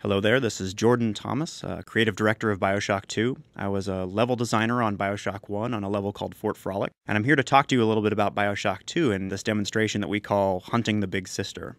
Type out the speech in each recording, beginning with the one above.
Hello there, this is Jordan Thomas, creative director of Bioshock 2. I was a level designer on Bioshock 1 on a level called Fort Frolic, and I'm here to talk to you a little bit about Bioshock 2 and this demonstration that we call Hunting the Big Sister.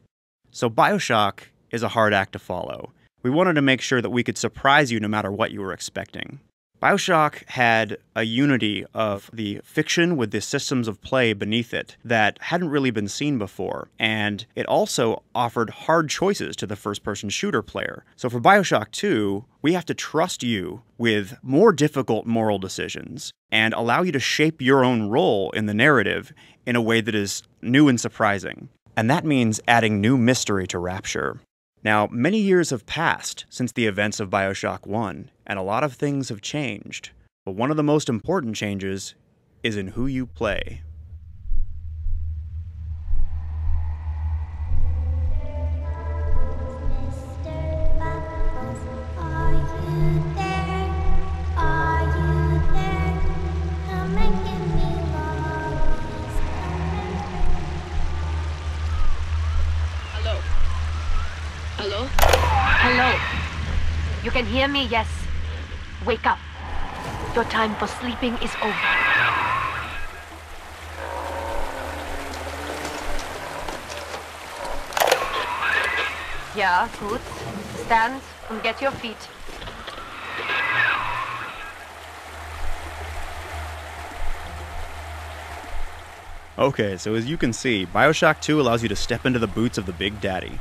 So Bioshock is a hard act to follow. We wanted to make sure that we could surprise you no matter what you were expecting. Bioshock had a unity of the fiction with the systems of play beneath it that hadn't really been seen before, and it also offered hard choices to the first-person shooter player. So for Bioshock 2, we have to trust you with more difficult moral decisions and allow you to shape your own role in the narrative in a way that is new and surprising. And that means adding new mystery to Rapture. Now, many years have passed since the events of Bioshock 1, and a lot of things have changed. But one of the most important changes is in who you play. Hello? Hello? You can hear me? Yes. Wake up. Your time for sleeping is over. Yeah, good. Stand and get your feet. Okay, so as you can see, Bioshock 2 allows you to step into the boots of the Big Daddy.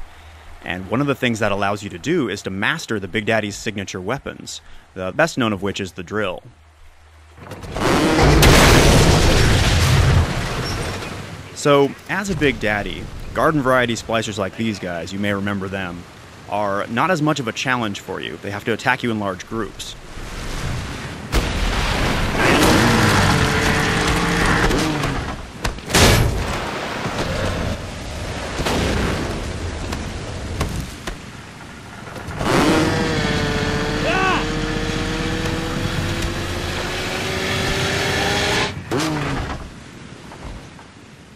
And one of the things that allows you to do is to master the Big Daddy's signature weapons, the best known of which is the drill. So, as a Big Daddy, garden variety splicers like these guys, you may remember them, are not as much of a challenge for you. They have to attack you in large groups.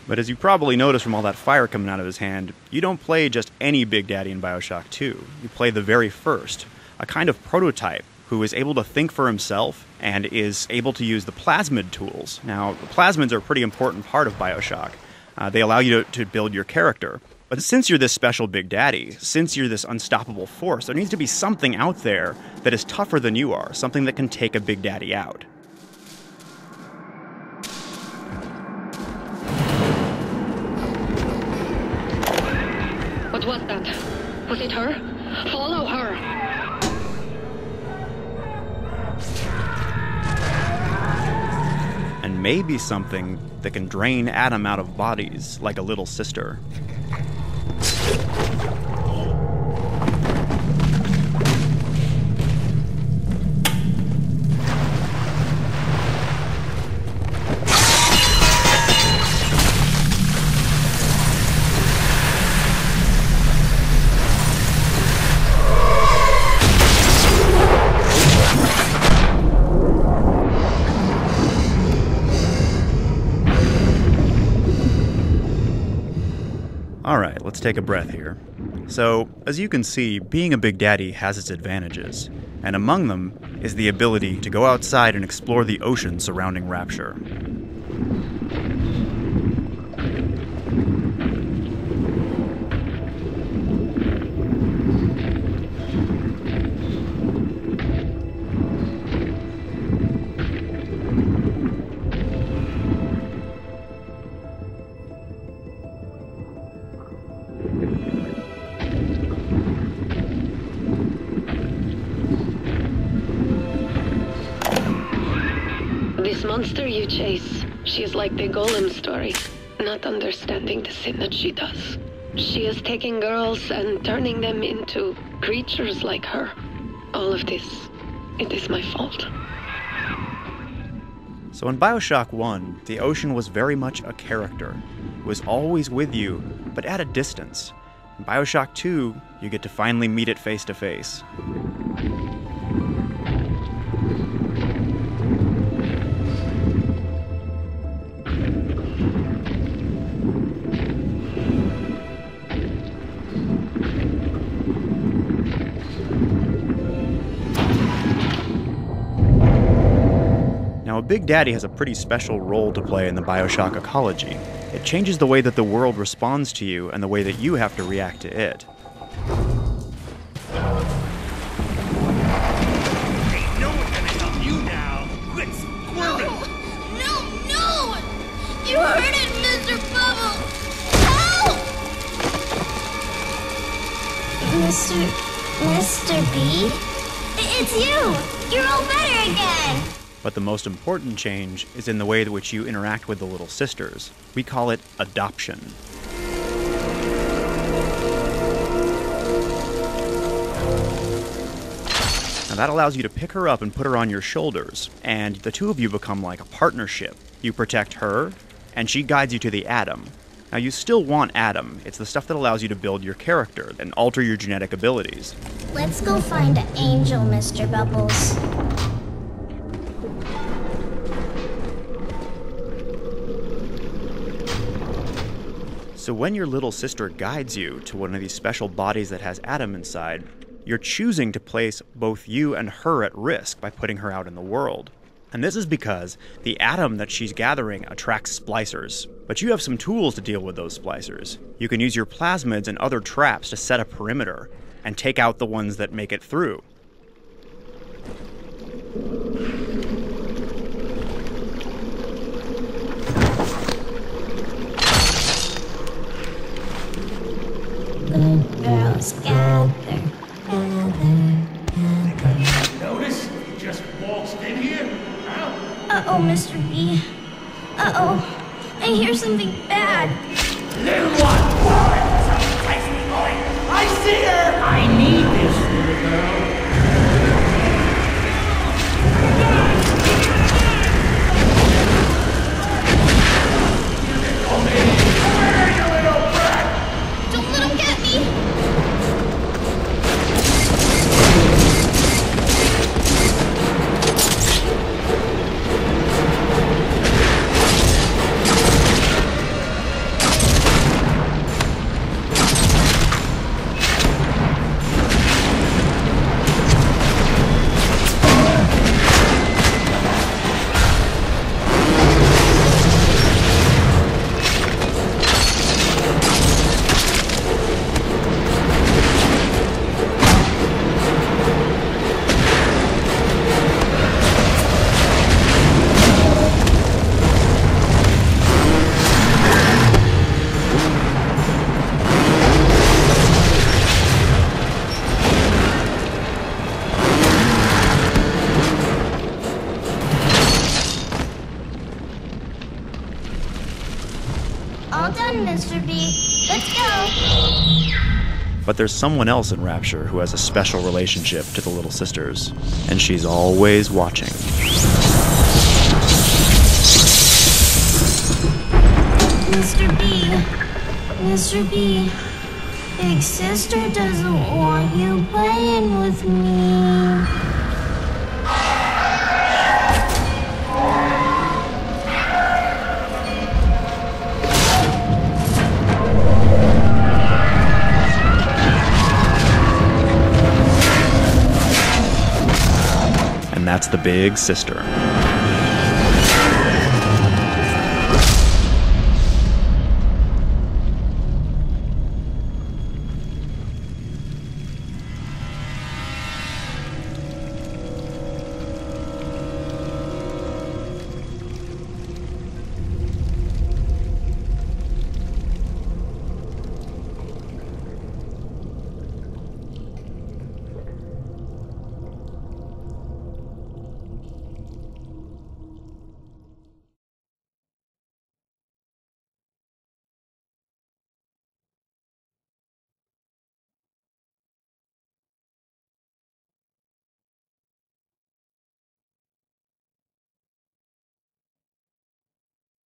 But as you probably noticed from all that fire coming out of his hand, you don't play just any Big Daddy in Bioshock 2. You play the very first, a kind of prototype who is able to think for himself and is able to use the plasmid tools. Now, the plasmids are a pretty important part of Bioshock. They allow you to build your character. But since you're this special Big Daddy, since you're this unstoppable force, there needs to be something out there that is tougher than you are, something that can take a Big Daddy out. What was that? Was it her? Follow her! And maybe something that can drain Adam out of bodies like a little sister. Alright, let's take a breath here. So, as you can see, being a Big Daddy has its advantages, and among them is the ability to go outside and explore the ocean surrounding Rapture. This monster you chase, she is like the Golem story, not understanding the sin that she does. She is taking girls and turning them into creatures like her. All of this, it is my fault. So in Bioshock 1, the ocean was very much a character. It was always with you, but at a distance. In Bioshock 2, you get to finally meet it face to face. Big Daddy has a pretty special role to play in the Bioshock ecology. It changes the way that the world responds to you and the way that you have to react to it. Ain't no one gonna help you now. Quit squirming. No! You heard it, Mr. Bubble! Help! Mr. B? It's you! You're all better again! But the most important change is in the way in which you interact with the little sisters. We call it adoption. Now that allows you to pick her up and put her on your shoulders, and the two of you become like a partnership. You protect her, and she guides you to the Atom. Now you still want Atom. It's the stuff that allows you to build your character and alter your genetic abilities. Let's go find Angel, Mr. Bubbles. So when your little sister guides you to one of these special bodies that has Atom inside, you're choosing to place both you and her at risk by putting her out in the world. And this is because the Atom that she's gathering attracts splicers. But you have some tools to deal with those splicers. You can use your plasmids and other traps to set a perimeter and take out the ones that make it through. Girls gather. Notice you just waltzed in here? Huh? Uh-oh, Mr. B. Uh-oh. I hear something bad. Little one! I see her! I need this little girl. Don't let him get me! All done, Mr. B. Let's go! But there's someone else in Rapture who has a special relationship to the little sisters, and she's always watching. Mr. B. Mr. B. Big sister doesn't want you playing with me. And that's the big sister.